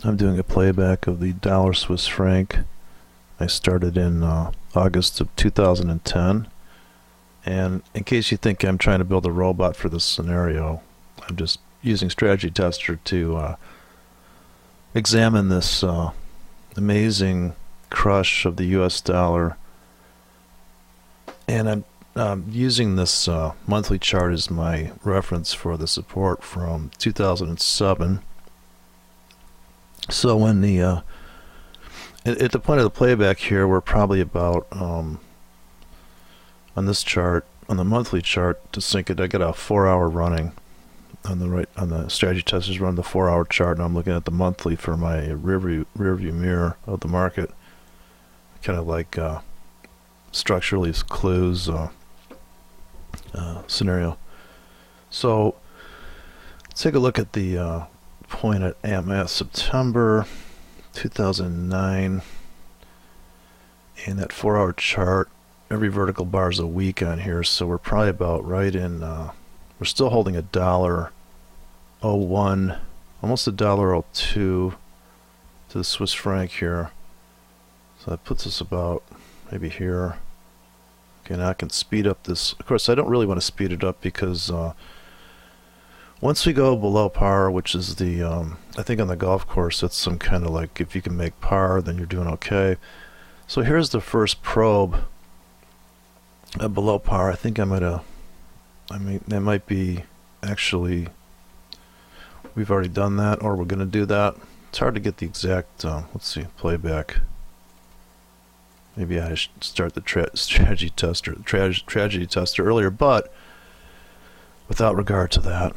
I'm doing a playback of the dollar Swiss franc. I started in August of 2010. And in case you think I'm trying to build a robot for this scenario, I'm just using Strategy Tester to examine this amazing crush of the US dollar. And I'm using this monthly chart as my reference for the support from 2007. So when at the point of the playback here, we're probably about on this chart, on the monthly chart, to sync it. I got a 4-hour running on the right, on the Strategy Testers run the 4-hour chart, and I'm looking at the monthly for my rear view mirror of the market, kind of like structurally clues scenario. So let's take a look at the point I'm at September 2009, and that 4-hour chart. Every vertical bar is a week on here, so we're probably about right in. We're still holding a $1.01, almost a $1.02 to the Swiss franc here. So that puts us about maybe here. Okay, now I can speed up this. Of course, I don't really want to speed it up because once we go below par, which is the, I think on the golf course, it's some kind of like if you can make par, then you're doing okay. So here's the first probe below par. I think that might be actually, we've already done that, or we're going to do that. It's hard to get the exact, let's see, playback. Maybe I should start the strategy tester earlier, but without regard to that,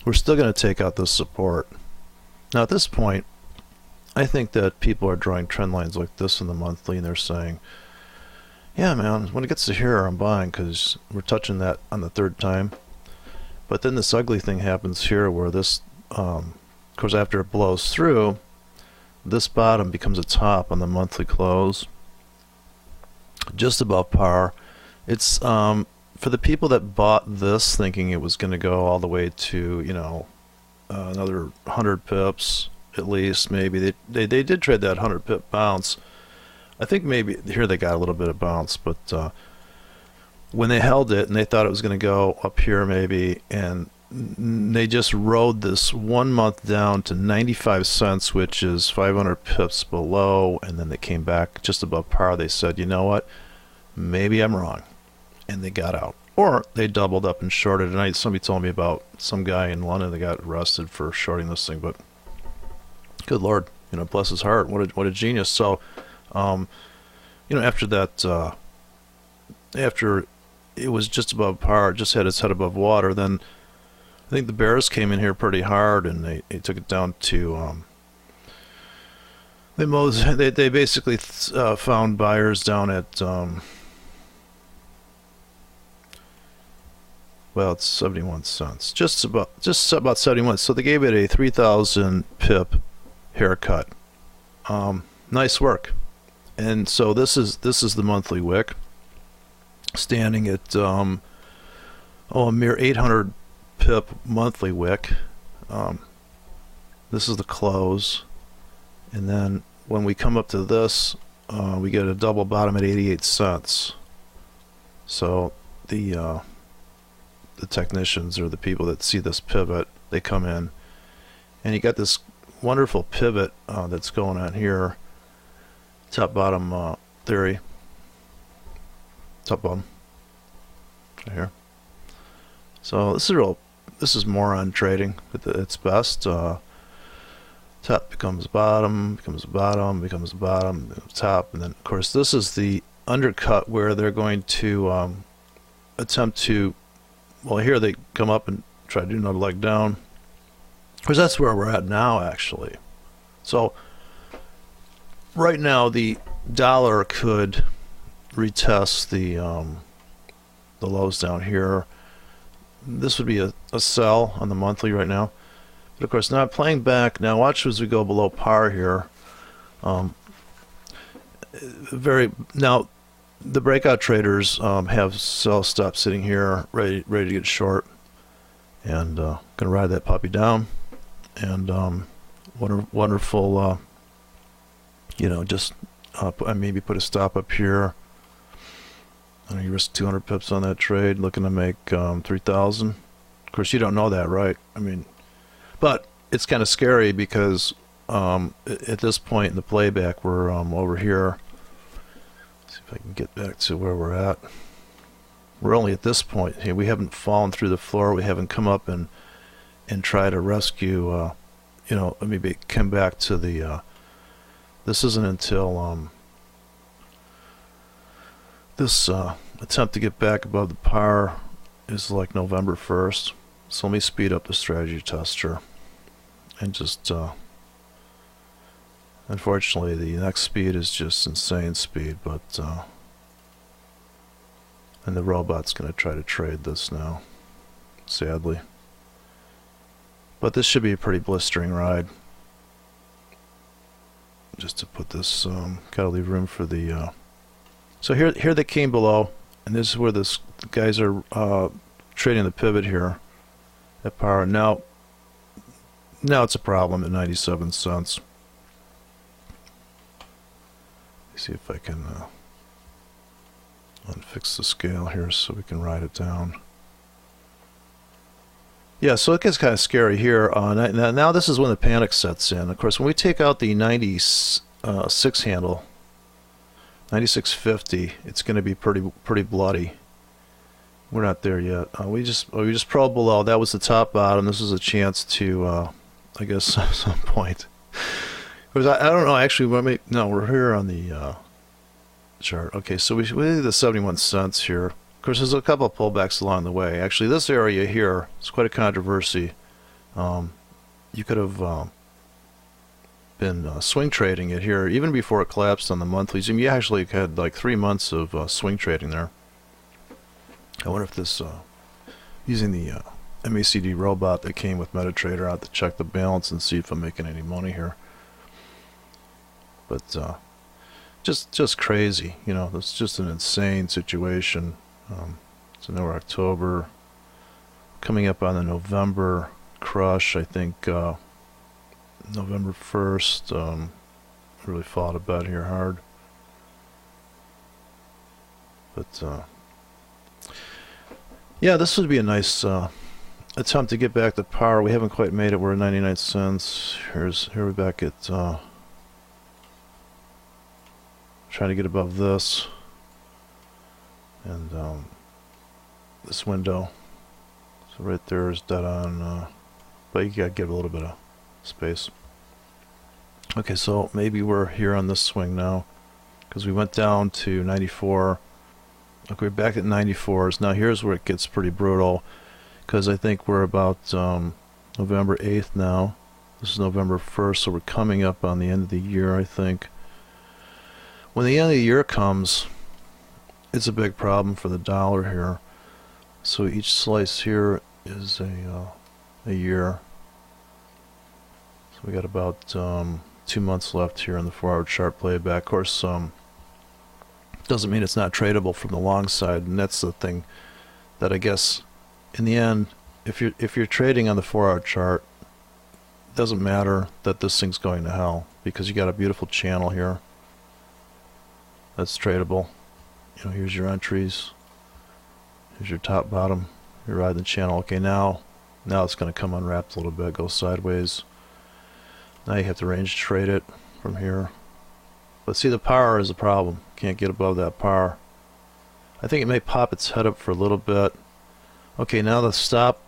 we're still going to take out this support. Now at this point, I think that people are drawing trend lines like this in the monthly, and they're saying, yeah, man, when it gets to here, I'm buying because we're touching that on the third time. But then this ugly thing happens here where this, of course, after it blows through, this bottom becomes a top on the monthly close, just above par. It's for the people that bought this thinking it was going to go all the way to, another 100 pips at least. Maybe they did trade that 100 pip bounce. I think maybe here they got a little bit of bounce, but when they held it and they thought it was going to go up here maybe, and they just rode this 1 month down to 95 cents, which is 500 pips below, and then they came back just above par. They said, you know what, maybe I'm wrong, and they got out. Or they doubled up and shorted. And somebody told me about some guy in London that got arrested for shorting this thing, but good Lord, bless his heart, what a genius. So after that, after it was just above par, just had its head above water, then I think the bears came in here pretty hard, and they took it down to, they basically found buyers down at, well, it's 71 cents, just about 71. So they gave it a 3,000 pip haircut. Nice work. And so this is the monthly wick, standing at a mere 800 pip monthly wick. This is the close, and then when we come up to this, we get a double bottom at 88 cents. So the technicians, or the people that see this pivot, they come in, and you got this wonderful pivot that's going on here. Top bottom theory. Top bottom. Right here. So this is moron trading at its best. Top becomes bottom, becomes bottom, becomes bottom, top, and then of course this is the undercut where they're going to attempt to, well, here they come up and try to do another leg down. Because that's where we're at now, actually. So right now the dollar could retest the lows down here. This would be a sell on the monthly right now, but of course not playing back. Now watch as we go below par here. Now the breakout traders have sell stops sitting here ready to get short, and gonna ride that puppy down. And wonderful, just maybe put a stop up here. You risk 200 pips on that trade, looking to make 3,000. Of course, you don't know that, right? But it's kind of scary because at this point in the playback, we're over here. Let's see if I can get back to where we're at. We're only at this point here. We haven't fallen through the floor. We haven't come up and try to rescue. Maybe come back to the. This isn't until this attempt to get back above the par is like November 1st. So let me speed up the strategy tester and just. Unfortunately, the next speed is just insane speed, but. And the robot's going to try to trade this now, sadly. But this should be a pretty blistering ride. Just to put this, gotta leave room for the. So here they came below, and this is where the guys are trading the pivot here at par. Now it's a problem at 97 cents. Let's see if I can. Unfix the scale here so we can write it down. Yeah, so it gets kind of scary here. Now this is when the panic sets in. Of course, when we take out the 96 handle, 9650, it's going to be pretty bloody. We're not there yet. We just probed below. That was the top bottom. This is a chance to, I guess, at some point. Because I don't know. Actually, no, we're here on the. Chart. Okay, so we did the 71 cents here. Of course, there's a couple of pullbacks along the way. Actually, this area here is quite a controversy. You could have been swing trading it here even before it collapsed on the monthlies. You actually had like 3 months of swing trading there. I wonder if this, using the MACD robot that came with MetaTrader out to check the balance and see if I'm making any money here. But just crazy, it's just an insane situation. So now we're October, coming up on the November crush. I think November 1st. Really fought a bet here hard, but yeah, this would be a nice attempt to get back to par. We haven't quite made it. We're at 99 cents. Here we're back at. Trying to get above this and this window. So right there is dead on, but you gotta give a little bit of space. Okay, so maybe we're here on this swing now because we went down to 94. Okay, we're back at 94s. Now here's where it gets pretty brutal because I think we're about November 8th now. This is November 1st, so we're coming up on the end of the year, I think. When the end of the year comes, it's a big problem for the dollar here. So each slice here is a year. So we got about 2 months left here in the 4-hour chart playback. Of course, doesn't mean it's not tradable from the long side, and that's the thing that I guess in the end, if you're trading on the 4-hour chart, it doesn't matter that this thing's going to hell because you got a beautiful channel here. That's tradable. Here's your entries. Here's your top, bottom. You're riding the channel. Okay, now it's going to come unwrapped a little bit, go sideways. Now you have to range trade it from here. But see, the par is a problem. Can't get above that par. I think it may pop its head up for a little bit. Okay, now the stop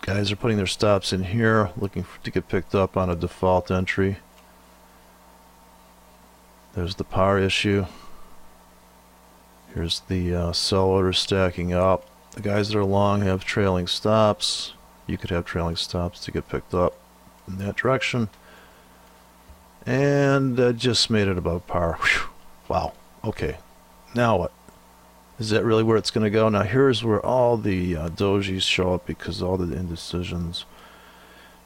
guys are putting their stops in here, looking to get picked up on a default entry. There's the par issue. Here's the sell order stacking up. The guys that are long have trailing stops. You could have trailing stops to get picked up in that direction. And just made it above par. Whew. Wow. Okay. Now what? Is that really where it's going to go? Now here's where all the dojis show up because all the indecisions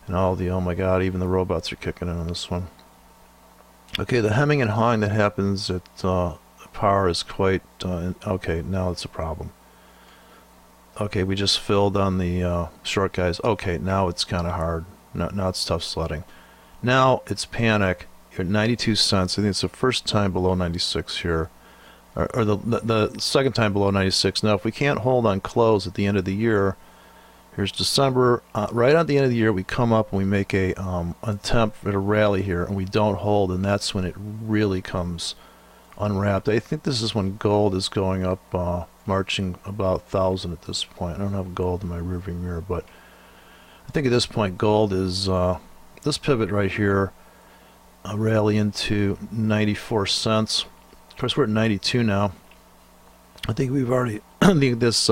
and all the, oh my god, even the robots are kicking in on this one. Okay, the hemming and hawing that happens at par is quite, okay, now it's a problem. Okay, we just filled on the short guys. Okay, now it's kind of hard. Now it's tough sledding. Now it's panic. You're at 92 cents. I think it's the first time below 96 here, or the second time below 96. Now, if we can't hold on close at the end of the year, here's December. Right at the end of the year, we come up and we make a attempt at a rally here, and we don't hold, and that's when it really comes unwrapped. I think this is when gold is going up, marching about 1,000 at this point. I don't have gold in my rearview mirror, but I think at this point gold is this pivot right here, a rally into 94 cents. Of course, we're at 92 now. I think we've already I think this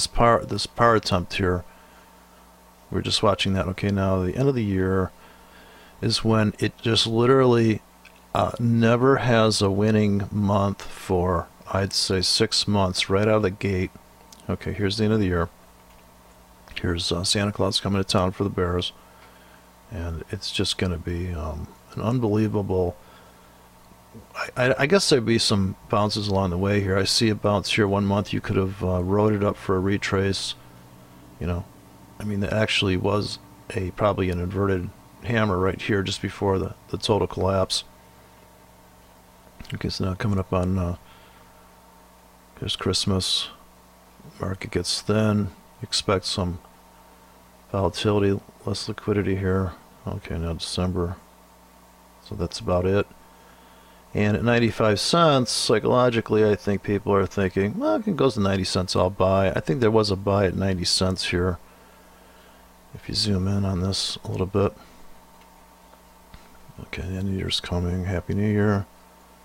power attempt here. We're just watching that. Okay, now the end of the year is when it just literally never has a winning month for, I'd say, 6 months right out of the gate. Okay, here's the end of the year. Here's Santa Claus coming to town for the Bears, and it's just going to be an unbelievable. I guess there'd be some bounces along the way here. I see a bounce here. 1 month you could have rode it up for a retrace. You know, I mean, there actually was probably an inverted hammer right here just before the total collapse. Okay, so now coming up on there's Christmas. Market gets thin. Expect some volatility, less liquidity here. Okay, now December. So that's about it. And at 95 cents, psychologically, I think people are thinking, well, if it goes to 90 cents, I'll buy. I think there was a buy at 90 cents here. If you zoom in on this a little bit. Okay, the end of the year's coming. Happy New Year.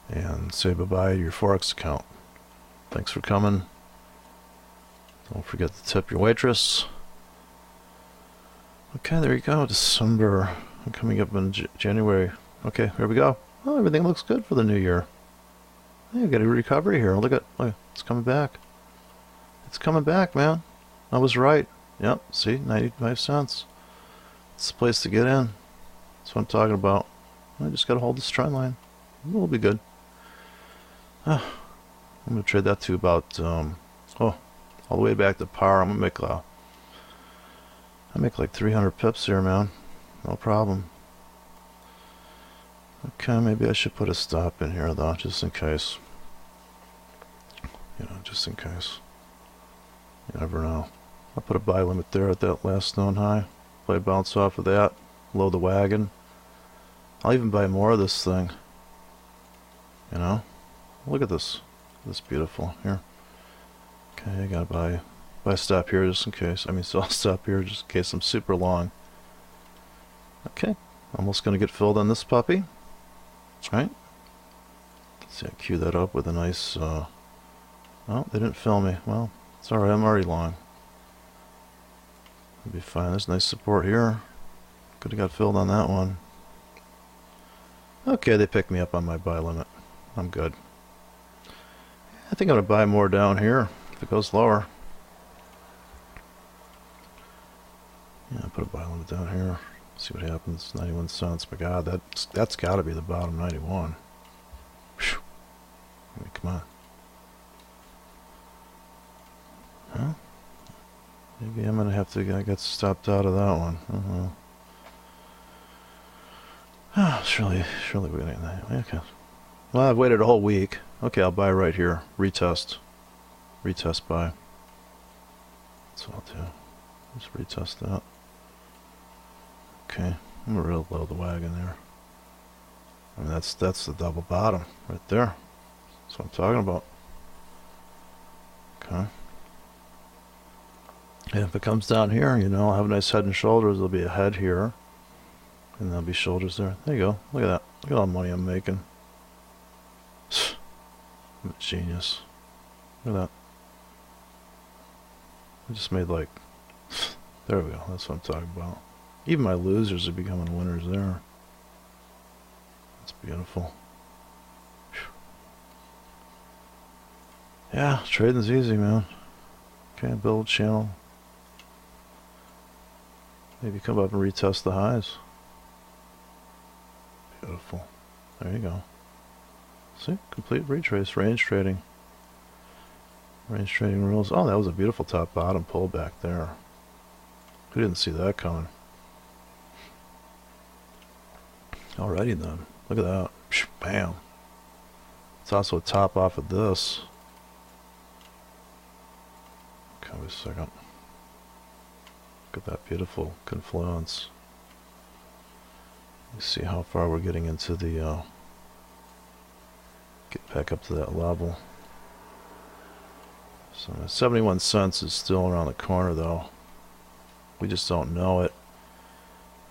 And say bye-bye to your Forex account. Thanks for coming. Don't forget to tip your waitress. Okay, there you go. December. Coming up in January. Okay, here we go. Oh, everything looks good for the new year. Hey, we got a recovery here. Look, it's coming back. It's coming back, man. I was right. Yep, see, 95 cents. It's the place to get in. That's what I'm talking about. I just got to hold this trend line. We'll be good. I'm going to trade that to about, all the way back to par. I'm going to make like 300 pips here, man. No problem. Okay, maybe I should put a stop in here, though, just in case. You know, just in case. You never know. I'll put a buy limit there at that last known high. Play bounce off of that. Load the wagon. I'll even buy more of this thing. You know? Look at this. This beautiful here. Okay, I gotta buy a stop here just in case. So I'll stop here just in case I'm super long. Okay, almost gonna get filled on this puppy. Right? Let's see, I cue that up with a nice. Oh, they didn't fill me. Well, it's alright. I'm already long. It'll be fine. There's nice support here. Could have got filled on that one. Okay, they picked me up on my buy limit. I'm good. I think I'm going to buy more down here if it goes lower. Yeah, I'll put a buy limit down here. See what happens. 91 cents. My God, that's got to be the bottom. 91. Whew. I mean, come on. Huh? Maybe I'm going to have to. I got stopped out of that one. Surely we're getting that. Okay. Well, I've waited a whole week. Okay, I'll buy right here. Retest buy. That's what I'll do. Just retest that. Okay, I'm gonna really load the wagon there. I mean, that's the double bottom right there. That's what I'm talking about. Okay. And if it comes down here, you know, I'll have a nice head and shoulders. There'll be a head here, and there'll be shoulders there. There you go. Look at that. Look at all the money I'm making. I'm a genius. Look at that. I just made like. There we go. That's what I'm talking about. Even my losers are becoming winners there. That's beautiful. Whew. Yeah, trading's easy, man. Okay, build channel. Maybe come up and retest the highs. Beautiful. There you go. See? Complete retrace. Range trading. Range trading rules. Oh, that was a beautiful top bottom pullback there. Who didn't see that coming? Alrighty then. Look at that. Psh, bam. It's also a top off of this. Okay, wait a second. Look at that beautiful confluence. You see how far we're getting into the get back up to that level. So 71 cents is still around the corner though. We just don't know it.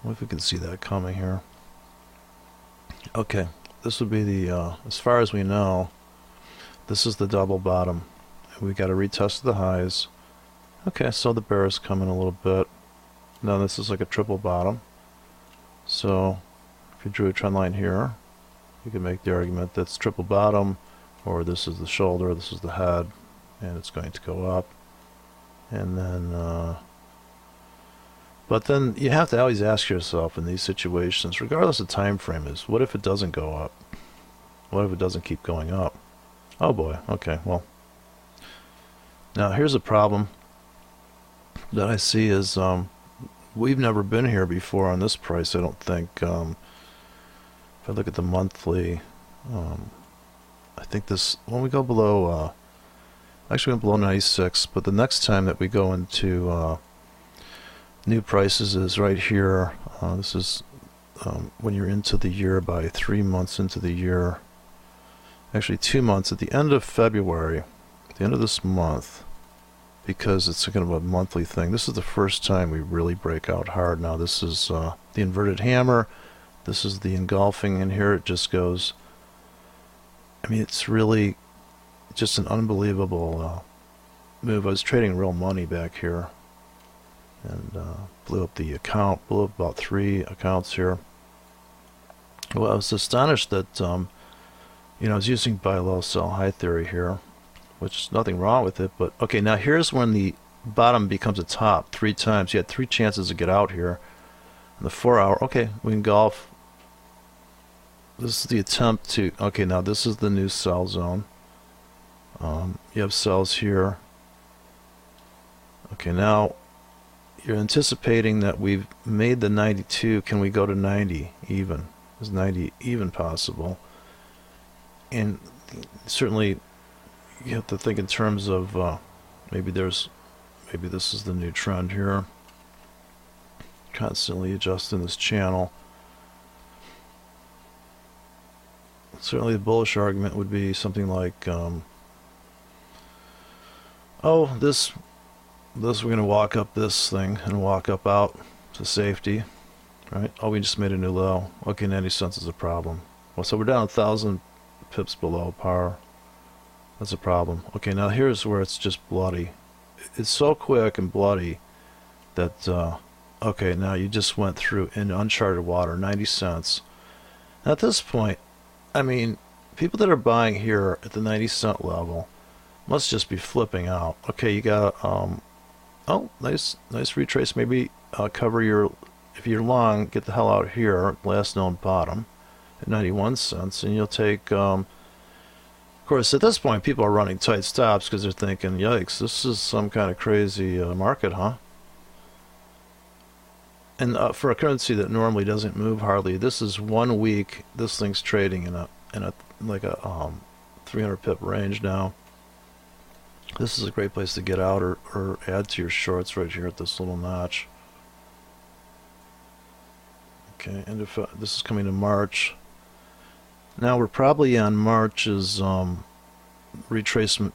What if we can see that coming here? Okay, this would be the as far as we know, this is the double bottom. We got to retest the highs. Okay, so the bear is coming a little bit. Now this is like a triple bottom. So if you drew a trend line here, you can make the argument that's triple bottom, or this is the shoulder, this is the head, and it's going to go up. And then but then you have to always ask yourself in these situations, regardless of time frame, is what if it doesn't go up? What if it doesn't keep going up? Oh boy, okay, well. Now here's a problem that I see is we've never been here before on this price, I don't think. If I look at the monthly, I think this, when we go below, actually went below 96, but the next time that we go into new prices is right here. This is when you're into the year by 3 months into the year. Actually 2 months at the end of February, at the end of this month, because it's kind of a monthly thing. This is the first time we really break out hard. Now this is the inverted hammer. This is the engulfing, and here it just goes. I mean, it's really just an unbelievable move. I was trading real money back here, and blew up the account, blew up about 3 accounts here. Well, I was astonished that you know, I was using buy low, sell high theory here, which is nothing wrong with it. But okay, now here's when the bottom becomes a top 3 times. You had 3 chances to get out here. In the 4 hour, okay, we engulf. This is the attempt to, okay, now this is the new sell zone. You have sells here. Okay, now you're anticipating that we've made the 92. Can we go to 90 even? Is 90 even possible? And certainly you have to think in terms of maybe this is the new trend here. Constantly adjusting this channel. Certainly the bullish argument would be something like oh, this we're going to walk up this thing and walk up out to safety, right? Oh, we just made a new low. Okay, 90 cents is a problem. Well, so we're down 1,000 pips below par. That's a problem. Okay, now here's where it's just bloody. It's so quick and bloody that okay, now you just went through in uncharted water, 90 cents. Now at this point, I mean, people that are buying here at the 90 cent level must just be flipping out. Okay, you got oh, nice retrace. Maybe cover your, if you're long, get the hell out here, last known bottom at 91 cents, and you'll take of course at this point people are running tight stops because they're thinking, yikes, this is some kind of crazy market, huh? And for a currency that normally doesn't move hardly, this is 1 week. This thing's trading in a like a 300 pip range now. This is a great place to get out or add to your shorts right here at this little notch. Okay, and if this is coming to March. Now we're probably on March's retracement.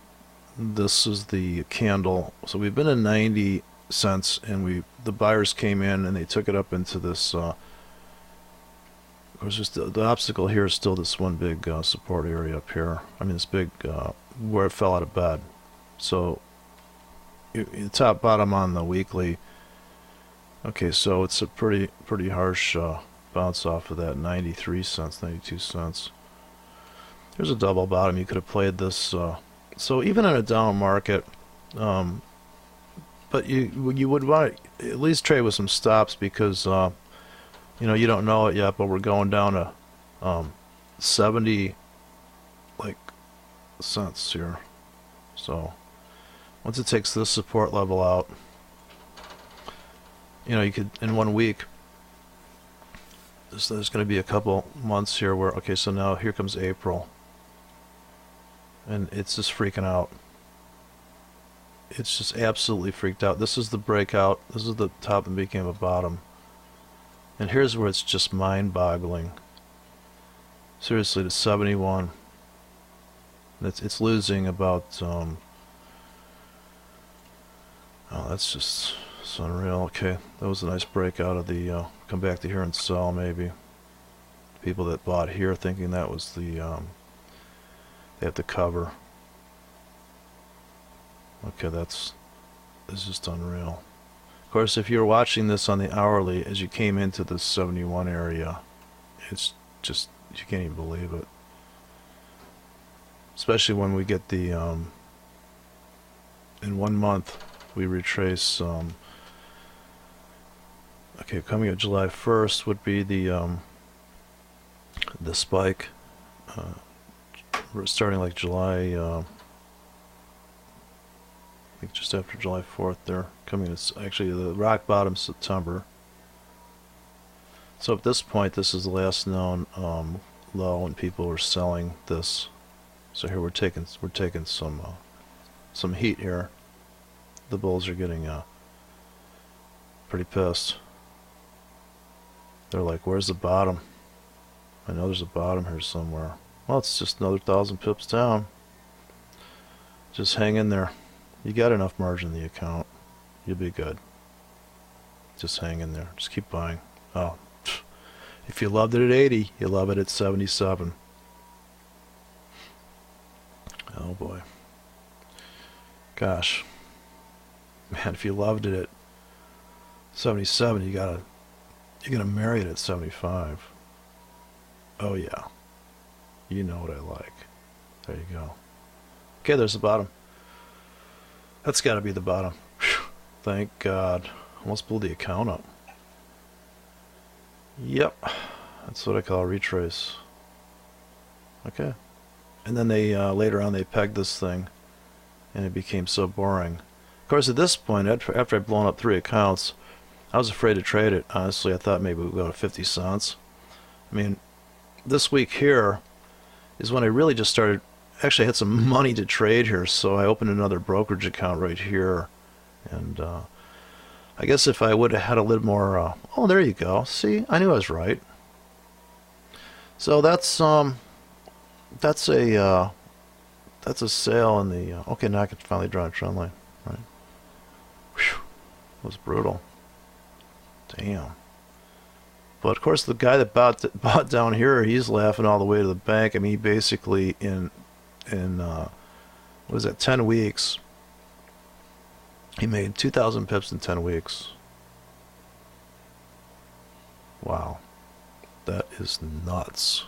This is the candle. So we've been in 90 cents, and the buyers came in and they took it up into this. Of course, just the obstacle here is still this one big support area up here. I mean, this big where it fell out of bed. So you top bottom on the weekly. Okay, so it's a pretty harsh bounce off of that 93 cents, 92 cents. There's a double bottom. You could have played this. So even in a down market, but you would want to at least trade with some stops because you know, you don't know it yet, but we're going down to 70 like cents here. So once it takes this support level out, you know, you could in 1 week So there's going to be a couple months here where, okay, so now here comes April. And it's just freaking out. It's just absolutely freaked out. This is the breakout. This is the top and became a bottom. And here's where it's just mind-boggling. Seriously, to 71. It's losing about, oh, that's just, it's unreal. Okay, that was a nice breakout of the, come back to here and sell maybe. People that bought here thinking that was the, they have to cover. Okay, this is just unreal. Of course, if you're watching this on the hourly, as you came into the 71 area, it's just, you can't even believe it. Especially when we get the, in 1 month, we retrace, okay, coming at July 1st would be the spike. We're starting like July, I think just after July 4th there. Coming, it's actually the rock bottom September. So at this point, this is the last known low when people were selling this. So here we're taking some heat here. The bulls are getting pretty pissed. They're like, where's the bottom? I know there's a bottom here somewhere. Well, it's just another 1,000 pips down. Just hang in there. You got enough margin in the account. You'll be good. Just hang in there. Just keep buying. Oh, if you loved it at 80, you love it at 77. Oh boy. Gosh. Man, if you loved it at 77, you're gonna marry it at 75. Oh yeah. You know what I like. There you go. Okay, there's the bottom. That's gotta be the bottom. Whew. Thank God. Almost blew the account up. Yep. That's what I call a retrace. Okay. And then they later on they pegged this thing and it became so boring. Of course, at this point, after I'd blown up 3 accounts, I was afraid to trade it. Honestly, I thought maybe we'd go to 50 cents. I mean, this week here is when I really just started, actually I had some money to trade here, so I opened another brokerage account right here. And I guess if I would have had a little more, oh, there you go. See, I knew I was right. So that's a sale in the, okay, now I can finally draw a trend line, right? Whew, that was brutal. Damn. But of course, the guy that bought down here, he's laughing all the way to the bank. I mean, he basically in what was that, 10 weeks, he made 2,000 pips in 10 weeks. Wow, that is nuts.